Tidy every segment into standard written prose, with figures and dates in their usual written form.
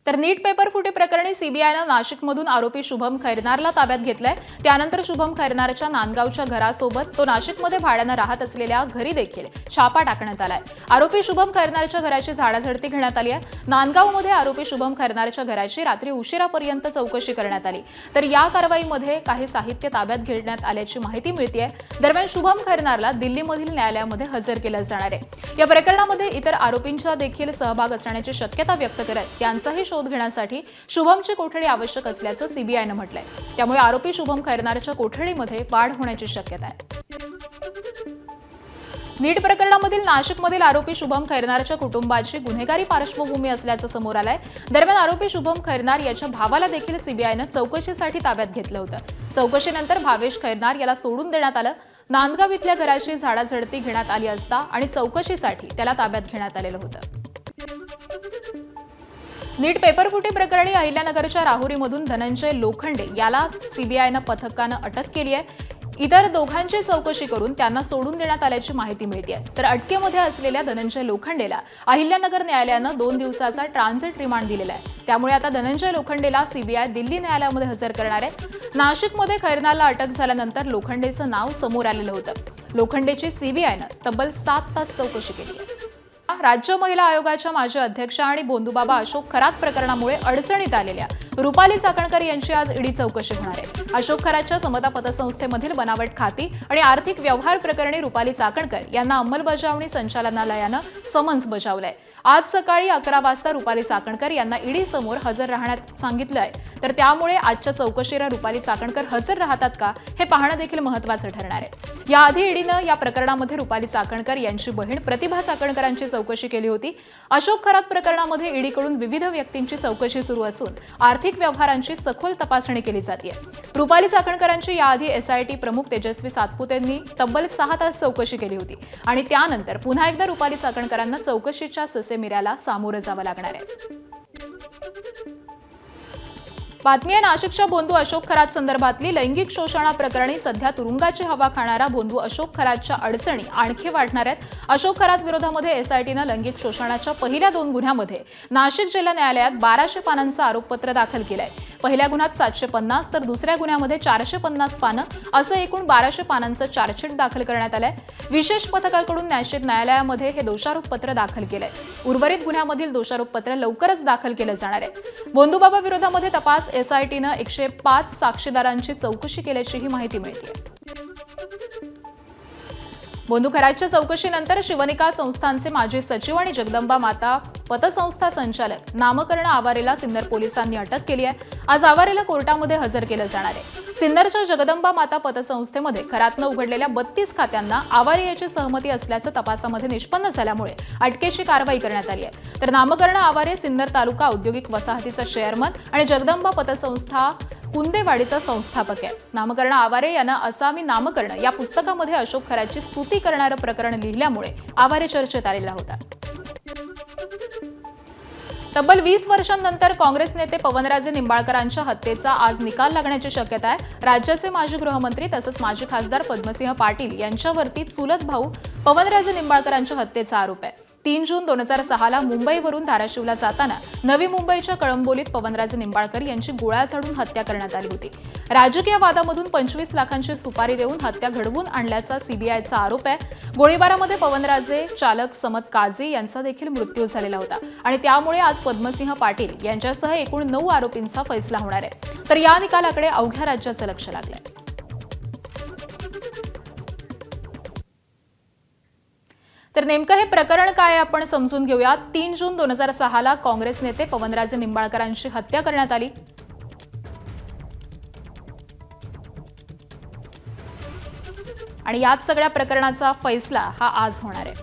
तर नीट पेपर फुटी प्रकरणी सीबीआयनं नाशिकमधून आरोपी शुभम खैरनारला ताब्यात घेतलंय। त्यानंतर शुभम खैरनारच्या नांदगावच्या घरासोबत तो नाशिकमध्ये भाड्यानं राहत असलेल्या घरी देखील छापा टाकण्यात आलाय। आरोपी शुभम खैरनारच्या घराची झाडाझडती घेण्यात आली आहे। नांदगावमध्ये आरोपी शुभम खैरनारच्या घराची रात्री उशिरापर्यंत चौकशी करण्यात आली। तर या कारवाईमध्ये काही साहित्य ताब्यात घेण्यात आल्याची माहिती मिळतेय। दरम्यान शुभम खैरनारला दिल्लीमधील न्यायालयामध्ये हजर केलं जाणार आहे। या प्रकरणामध्ये इतर आरोपींचा देखील सहभाग असण्याची शक्यता व्यक्त करत त्यांचाही शोध घेण्यासाठी शुभमची कोठडी आवश्यक असल्याचं सीबीआयनं म्हटलंय। त्यामुळे आरोपी शुभम खैरनारच्या कोठडीमध्ये वाढ होण्याची शक्यता आहे। नीट प्रकरणामधील नाशिकमधील आरोपी शुभम खैरनारच्या कुटुंबाची गुन्हेगारी पार्श्वभूमी असल्याचं समोर आलंय। दरम्यान आरोपी शुभम खैरनार याच्या भावाला देखील सीबीआयनं चौकशीसाठी ताब्यात घेतलं होतं। चौकशीनंतर भावेश खैरनार याला सोडून देण्यात आलं। नांदगाव इथल्या घराची झाडाझडती घेण्यात आली असता आणि चौकशीसाठी त्याला ताब्यात घेण्यात आलेलं होतं। नीट पेपरफुटी प्रकरणी अहिल्यानगरच्या राहुरीमधून धनंजय लोखंडे याला सीबीआयनं पथकानं अटक केली आहे। इतर दोघांची चौकशी करून त्यांना सोडून देण्यात आल्याची माहिती मिळते। तर अटकेमध्ये असलेल्या धनंजय लोखंडेला अहिल्यानगर न्यायालयानं 2 दिवसाचा ट्रान्झिट रिमांड दिलेला आहे। त्यामुळे आता धनंजय लोखंडेला सीबीआय दिल्ली न्यायालयामध्ये हजर करणार आहे। नाशिकमध्ये खैरनारला अटक झाल्यानंतर लोखंडेचं नाव समोर आलेलं होतं। लोखंडेची सीबीआयनं तब्बल 7 तास चौकशी केली आहे। राज्य महिला आयोगाच्या माजी अध्यक्षा आणि बोंधूबाबा अशोक खरात प्रकरणामुळे अडचणीत आलेल्या रुपाली चाकणकर यांची आज ईडी चौकशी होणार आहे। अशोक खरातच्या समता पतसंस्थेमधील बनावट खाती आणि आर्थिक व्यवहार प्रकरणी रुपाली चाकणकर यांना अंमलबजावणी संचालनालयानं समन्स बजावलंय। आज सकाळी 11 वाजता रुपाली चाकणकर यांना ईडी समोर हजर राहण्यात सांगितलंय। तर त्यामुळे आजच्या चौकशीला रुपाली चाकणकर हजर राहतात का हे पाहणं देखील महत्त्वाचं ठरणार आहे। याआधी ईडीनं या प्रकरणामध्ये रुपाली चाकणकर यांची बहीण प्रतिभा चाकणकरांची चौकशी केली होती। अशोक खरात प्रकरणामध्ये ईडीकडून विविध व्यक्तींची चौकशी सुरू असून आर्थिक व्यवहारांची सखोल तपासणी केली जाते। रुपाली चाकणकरांची याआधी एसआयटी प्रमुख तेजस्वी सातपुतेंनी तब्बल 6 तास चौकशी केली होती आणि त्यानंतर पुन्हा एकदा रुपाली चाकणकरांना चौकशीच्या ससेमिऱ्याला सामोरं जावं लागणार आहे। बातमी आहे नाशिकच्या बोंधू अशोक खरात संदर्भातली। लैंगिक शोषणाप्रकरणी सध्या तुरुंगाची हवा खाणारा बोंधू अशोक खरातच्या अडचणी आणखी वाढणार आहेत। अशोक खरात विरोधामध्ये एसआयटीनं लैंगिक शोषणाच्या पहिल्या 2 गुन्ह्यांमध्ये नाशिक जिल्हा न्यायालयात 1200 पानांचं आरोपपत्र दाखल केलंय। पहिल्या गुन्ह्यात 750 तर दुसऱ्या गुन्ह्यामध्ये 450 पानं असं एकूण 1200 पानांचं चार्जशीट दाखल करण्यात आलंय। विशेष पथकाकडून न्यायालयामध्ये हे दोषारोपपत्र दाखल केलंय। उर्वरित गुन्ह्यामधील दोषारोपपत्र लवकरच दाखल केलं जाणार आहे। बोंधूबाबा विरोधामध्ये तपास एसआयटीनं 105 साक्षीदारांची चौकशी केल्याचीही माहिती मिळते। बोंधू खरातच्या चौकशीनंतर शिवनिका संस्थांचे माजी सचिव आणि जगदंबा माता पतसंस्था संचालक नामकर्ण आवारेला सिन्नर पोलिसांनी अटक केली आहे। आज आवारेला कोर्टामध्ये हजर केलं जाणार आहे। सिन्नरच्या जगदंबा माता पतसंस्थेमध्ये खरातनं उघडलेल्या 32 खात्यांना आवारे याची सहमती असल्याचं तपासामध्ये निष्पन्न झाल्यामुळे अटकेची कारवाई करण्यात आली आहे। तर नामकर्ण आवारे सिन्नर तालुका औद्योगिक वसाहतीचा चेअरमन आणि जगदंबा पतसंस्था कुंदेवाडीचा संस्थापक आहे। नामकर्ण आवारे यानं असामी नामकर्ण या पुस्तकामध्ये अशोक खरातची स्तुती करणारं प्रकरण लिहिल्यामुळे आवारे चर्चेत आलेला होता। तब्बल 20 वर्षांनंतर काँग्रेस नेते पवनराजे निंबाळकरांच्या हत्येचा आज निकाल लागण्याची शक्यता आहे। राज्याचे माजी गृहमंत्री तसंच माजी खासदार पद्मसिंह पाटील यांच्यावरती चुलत भाऊ पवनराजे निंबाळकरांच्या हत्येचा आरोप आहे। 3 जून 2006ला मुंबईवरून धाराशिवला जाताना नवी मुंबईच्या कळंबोलीत पवनराजे निंबाळकर यांची गोळ्या झाडून हत्या करण्यात आली होती। राजकीय वादामधून 25 लाखांची सुपारी देऊन हत्या घडवून आणल्याचा सीबीआयचा आरोप आहे। गोळीबारामध्ये पवनराजे चालक समत काझी यांचा देखील मृत्यू झालेला होता आणि त्यामुळे आज पद्मसिंह पाटील यांच्यासह एकूण 9 आरोपींचा फैसला होणार आहे। तर या निकालाकडे अवघ्या राज्याचं लक्ष लागलंय। तर नेमकं हे प्रकरण काय आपण समजून घेऊया। 3 जून 2006ला काँग्रेस नेते पवनराजे निंबाळकरांची हत्या करण्यात आली। आणि याच सगळ्या प्रकरणाचा फैसला हा आज होणार आहे।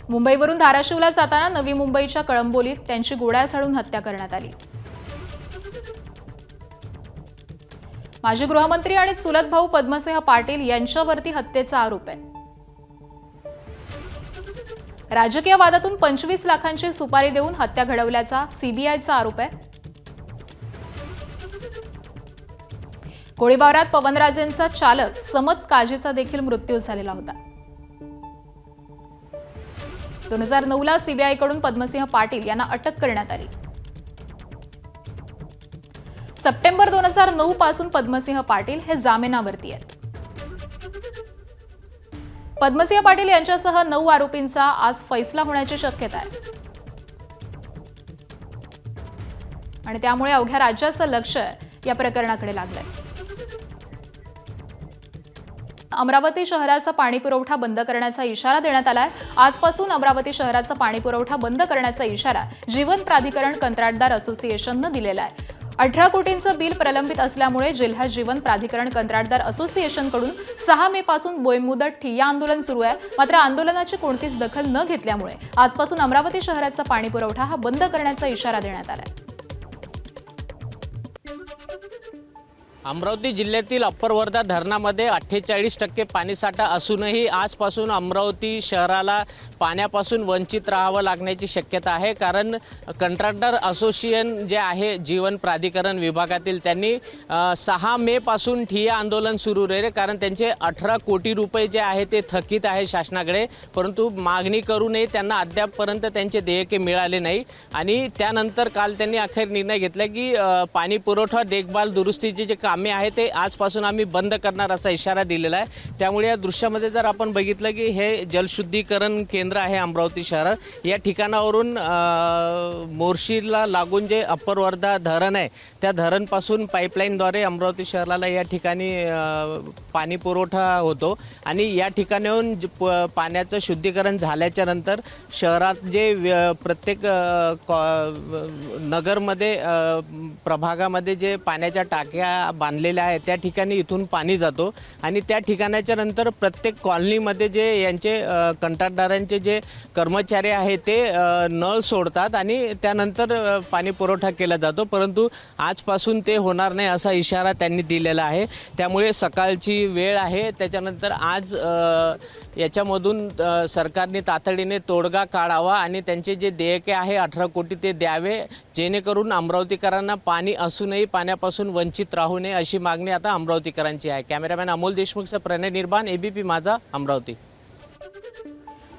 मुंबईवरून धाराशिवला जाताना नवी मुंबईच्या कळंबोलीत त्यांची गोळ्या झाडून हत्या करण्यात आली। माजी गृहमंत्री आणि चुलत भाऊ पद्मसिंह पाटील यांच्यावरती हत्येचा आरोप आहे। राजकीय वादातून 25 लाखांची सुपारी देऊन हत्या घडवल्याचा सीबीआयचा आरोप आहे। गोळीबारात पवनराजेंचा चालक समत काझीचा देखील मृत्यू झालेला होता। 2009ला सीबीआयकडून पद्मसिंह पाटील यांना अटक करण्यात आली। सप्टेंबर 2009 पासून पद्मसिंह पाटील हे जामिनावरती आहेत। पद्मसिंह पाटील यांच्यासह 9 आरोपींचा आज फैसला होण्याची शक्यता आहे आणि त्यामुळे अवघ्या राज्याचं लक्ष या प्रकरणाकडे लागलंय। अमरावती शहराचा पाणी पुरवठा बंद करण्याचा इशारा देण्यात आलाय। आजपासून अमरावती शहराचा पाणी पुरवठा बंद करण्याचा इशारा जीवन प्राधिकरण कंत्राटदार असोसिएशननं दिलेला आहे। 18 कोटींचं बिल प्रलंबित असल्यामुळे जिल्हा जीवन प्राधिकरण कंत्राटदार असोसिएशनकडून 6 मे पासून बेमुदत ठिय्या आंदोलन सुरू आहे। मात्र आंदोलनाची कोणतीच दखल न घेतल्यामुळे आजपासून अमरावती शहराचा पाणी पुरवठा हा बंद करण्याचा इशारा देण्यात आलाय। अमरावती जिल्ह्यातील अप्पर वर्धा धरणामध्ये 48% पाणीसाठा असूनही आजपासून अमरावती शहराला पाण्यापासून वंचित राहावं लागण्याची शक्यता आहे। कारण कंत्राटदार असोसिएशन जे आहे जीवन प्राधिकरण विभागातील त्यांनी 6 मे पासून ठिय्या आंदोलन सुरू राहिले। कारण त्यांचे 18 कोटी रुपये जे आहे ते थकीत आहे शासनाकडे, परंतु मागणी करूनही त्यांना अद्यापपर्यंत त्यांचे देयके मिळाले नाही। आणि त्यानंतर काल त्यांनी अखेर निर्णय घेतला की पाणी पुरवठा देखभाल दुरुस्तीचे जे कामे आहे ते आजपासून आम्ही बंद करणार असा इशारा दिलेला आहे। त्यामुळे या दृश्यामध्ये जर आपण बघितलं की हे जलशुद्धीकरण केंद्र आहे अमरावती शहरात, या ठिकाणावरून मोर्शीला लागून जे अप्पर वर्धा धरण आहे त्या धरणपासून पाईपलाईनद्वारे अमरावती शहराला या ठिकाणी पाणी पुरवठा होतो। आणि या ठिकाणाहून पाण्याचं शुद्धीकरण झाल्याच्या नंतर शहरात जे प्रत्येक नगरमध्ये प्रभागामध्ये जे पाण्याच्या टाक्या बांधलेल्या आहेत त्या ठिकाणी इथून पाणी जातो आणि त्या ठिकाणाच्या नंतर प्रत्येक कॉलनीमध्ये जे यांचे कंत्राटदारांचे जे कर्मचारी आहेत ते नळ सोडतात आणि त्यानंतर पाणी पुरवठा केला जातो। परंतु आजपासून ते होणार नाही असा इशारा त्यांनी दिलेला आहे। त्यामुळे सकाळची वेळ आहे, त्याच्यानंतर आज याच्यामधून सरकारने तातडीने तोडगा काढावा आणि त्यांचे जे देयके आहे 18 कोटी ते द्यावे, जेणेकरून अमरावतीकरांना पाणी असूनही पाण्यापासून वंचित राहू नये अशी मागणी आता अमरावतीकरांची आहे। कॅमेरामॅन अमोल देशमुखसह प्रणय निर्बान, एबीपी माझा, अमरावती।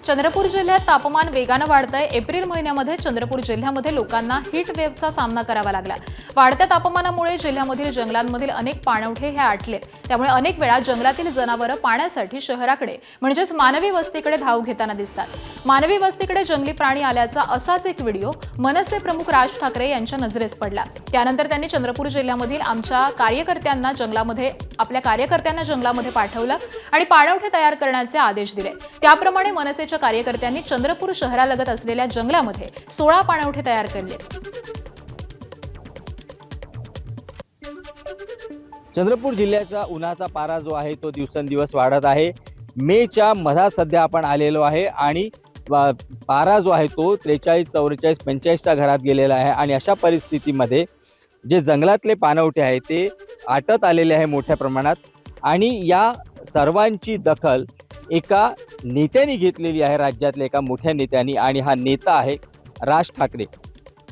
चंद्रपूर जिल्ह्यात तापमान वेगानं वाढतंय। एप्रिल महिन्यामध्ये चंद्रपूर जिल्ह्यामध्ये लोकांना हीट वेव्हचा सामना करावा लागला। वाढत्या तापमानामुळे जिल्ह्यामधील जंगलांमधील अनेक पाणवठे हे आटले। त्यामुळे अनेक वेळा जंगलातील जनावरं पाण्यासाठी शहराकडे म्हणजेच मानवी वस्तीकडे धाव घेताना दिसतात। मानवी वस्तीकडे जंगली प्राणी आल्याचा असाच एक व्हिडिओ मनसे प्रमुख राज ठाकरे यांच्या नजरेस पडला। त्यानंतर त्यांनी चंद्रपूर जिल्ह्यामधील आपल्या कार्यकर्त्यांना जंगलामध्ये पाठवलं आणि पाणवठे तयार करण्याचे आदेश दिले। त्याप्रमाणे मनसेच्या कार्यकर्त्यांनी चंद्रपूर शहरालगत असलेल्या जंगलामध्ये 16 पाणवठे तयार केले। चंद्रपूर जिल्ह्याचा उन्हाचा पारा जो आहे तो दिवसेंदिवस वाढत आहे। मेच्या मधात सध्या आपण आलेलो आहे आणि पारा जो आहे तो 43, 44, 45च्या घरात गेलेला आहे आणि अशा परिस्थितीमध्ये जे जंगलातले पाणवठे आहे ते आटत आलेले आहे मोठ्या प्रमाणात आणि या सर्वांची दखल एका नेत्याने घेतलेली आहे, राज्यातल्या एका मोठ्या नेत्याने, आणि हा नेता आहे राज ठाकरे।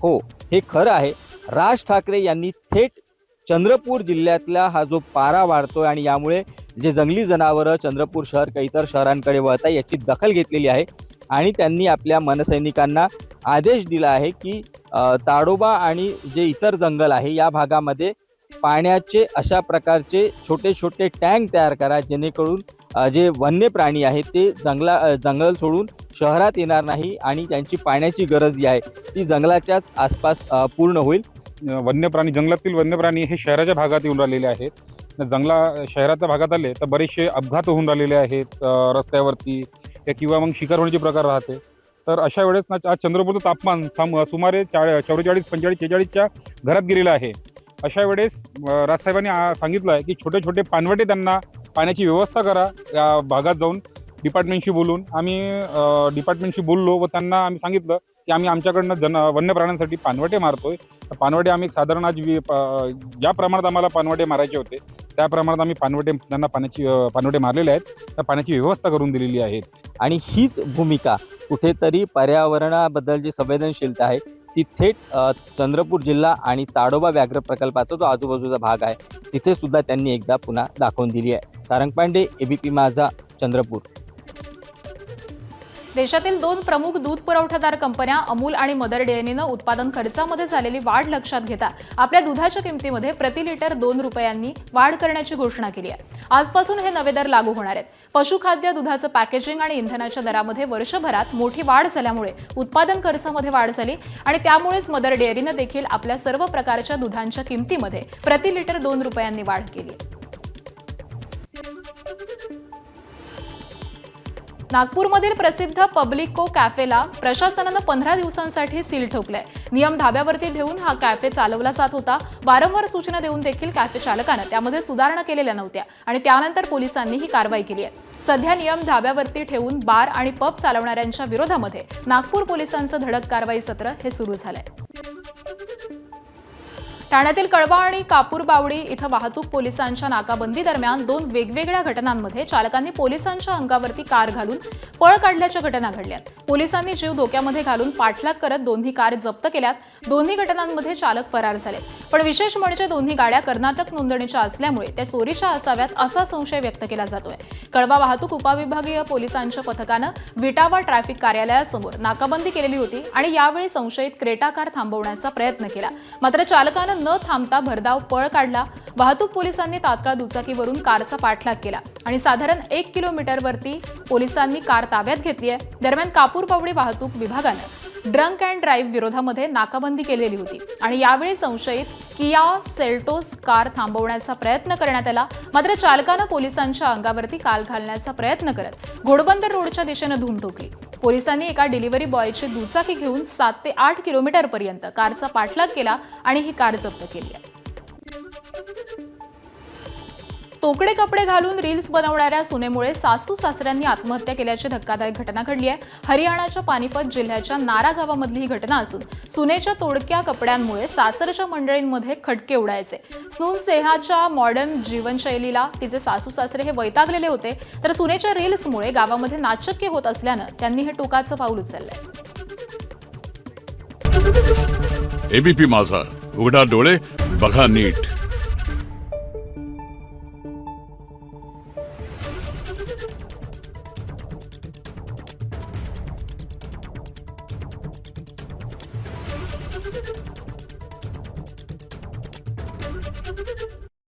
हो, हे खरं आहे, राज ठाकरे यांनी थेट चंद्रपूर जिल्ह्यातला हा जो पारा वाढतोय आणि यामुळे जे जंगली जनावरं चंद्रपूर शहर काही इतर शहरांकडे वळत आहे याची दखल घेतलेली आहे आणि त्यांनी आपल्या मनसैनिकांना आदेश दिला आहे की ताडोबा आणि जे इतर जंगल आहे या भागामध्ये पाण्याचे अशा प्रकारचे छोटे छोटे टँक तयार करा, जेणेकरून जे वन्य प्राणी आहेत ते जंगल सोडून शहरात येणार नाही आणि त्यांची पाण्याची गरज जी आहे ती जंगलाच्याच आसपास पूर्ण होईल। जंगलातील वन्य प्राणी हे शहराच्या भागात येऊन राहिलेले आहेत। शहराच्या भागात आले तर बरेचसे अपघात होऊन राहिलेले आहेत रस्त्यावरती किंवा मग शिकार होण्याचे प्रकार राहते। तर अशा वेळेस ना आज चंद्रपूरचं तापमान सुमारे 44, 45, 46च्या घरात गेलेलं आहे। अशा वेळेस राजसाहेबांनी सांगितलं आहे की छोटे छोटे पाणवठे त्यांना पाण्याची व्यवस्था करा। या भागात जाऊन डिपार्टमेंटशी बोलून डिपार्टमेंटशी बोललो व त्यांना आम्ही सांगितलं की आम्ही आमच्याकडनं वन्य प्राण्यांसाठी पाणवठे मारतोय। पाणवठे आम्ही साधारण आज ज्या प्रमाणात आम्हाला पाणवठे मारायचे होते त्या प्रमाणात आम्ही त्यांना पाणवठे मारलेले आहेत, त्या पाण्याची व्यवस्था करून दिलेली आहे। आणि हीच भूमिका कुठेतरी पर्यावरणाबद्दल जी संवेदनशीलता आहे ती थेट चंद्रपूर जिल्हा आणि ताडोबा व्याघ्र प्रकल्पाचा जो आजूबाजूचा भाग आहे तिथे सुद्धा त्यांनी एकदा पुन्हा दाखवून दिली आहे। सारंग पांडे, एबीपी माझा, चंद्रपूर। देशातील 2 प्रमुख दूध पुरवठादार कंपन्या अमूल आणि मदर डेअरीनं उत्पादन खर्चामध्ये झालेली वाढ लक्षात घेता आपल्या दुधाच्या किमतीमध्ये प्रति लिटर 2 रुपयांनी वाढ करण्याची घोषणा केली आहे। आजपासून हे नवे दर लागू होणार आहेत। पशुखाद्य दुधाचं पॅकेजिंग आणि इंधनाच्या दरामध्ये वर्षभरात मोठी वाढ झाल्यामुळे उत्पादन खर्चामध्ये वाढ झाली आणि त्यामुळेच मदर डेअरीनं देखील आपल्या सर्व प्रकारच्या दुधांच्या किमतीमध्ये प्रति लिटर 2 रुपयांनी वाढ केली आहे। नागपूरमधील प्रसिद्ध पब्लिको कॅफेला प्रशासनानं 15 दिवसांसाठी सील ठोकलंय। नियम धाब्यावरती ठेवून हा कॅफे चालवला जात होता। वारंवार सूचना देऊन देखील कॅफे चालकानं त्यामध्ये सुधारणा केलेल्या नव्हत्या आणि त्यानंतर पोलिसांनी ही कारवाई केली आहे। सध्या नियम धाब्यावरती ठेवून बार आणि पब चालवणाऱ्यांच्या विरोधामध्ये नागपूर पोलिसांचं धडक कारवाई सत्र हे सुरू झालंय। ठाण्यातील कळवा आणि कापूरबावडी इथं वाहतूक पोलिसांच्या नाकाबंदी दरम्यान 2 वेगवेगळ्या घटनांमध्ये चालकांनी पोलिसांच्या अंगावरती कार घालून पळ काढल्याच्या घटना घडल्यात। पोलिसांनी जीव धोक्यामध्ये घालून पाठलाग करत दोन्ही कार जप्त केल्यात। दोन्ही घटनांमध्ये चालक फरार झाले, पण विशेष म्हणजे दोन्ही गाड्या कर्नाटक नोंदणीच्या असल्यामुळे त्या चोरीच्या असाव्यात असा संशय व्यक्त केला जातोय। कळवा वाहतूक उपविभागीय पोलिसांच्या पथकानं विटावा ट्रॅफिक कार्यालयासमोर नाकाबंदी केलेली होती आणि यावेळी संशयित क्रेटा कार थांबवण्याचा प्रयत्न केला, मात्र चालकानं न थांबता भरधाव पळ काढला। वाहतूक पोलिसांनी तात्काळ दुचाकीवरून कारचा पाठलाग केला आणि साधारण 1 किलोमीटरवरती पोलिसांनी कार ताब्यात घेतली आहे। दरम्यान कापूरबावडी वाहतूक विभागानं ड्रंक अँड ड्राईव्ह विरोधामध्ये नाकाबंदी केलेली होती आणि यावेळी संशयित किया सेल्टोस कार थांबवण्याचा प्रयत्न करण्यात आला, मात्र चालकानं पोलिसांच्या अंगावरती काल घालण्याचा प्रयत्न करत घोडबंदर रोडच्या दिशेनं धूम ठोकली। पोलिसांनी एका डिलिव्हरी बॉयची दुचाकी घेऊन 7 ते 8 किलोमीटरपर्यंत कारचा पाठलाग केला आणि ही कार जप्त केली आहे। तोकडे कपडे घालून रील्स बनवणाऱ्या सुनेमुळे सासू सासऱ्यांनी आत्महत्या केल्याची धक्कादायक घटना घडली आहे। हरियाणाच्या पानिपत जिल्ह्याच्या नारा गावामधली ही घटना असून सुनेच्या तोडक्या कपड्यांमुळे सासरच्या मंडळींमध्ये खटके उडायचे। सून स्नेहाच्या मॉडर्न जीवनशैलीला तिचे सासू सासरे हे वैतागलेले होते, तर सुनेच्या रील्समुळे गावामध्ये नाचक्की होत असल्यानं त्यांनी हे टोकाचं पाऊल उचललंय। एबीपी माझा, उघडा डोळे बघा नीट।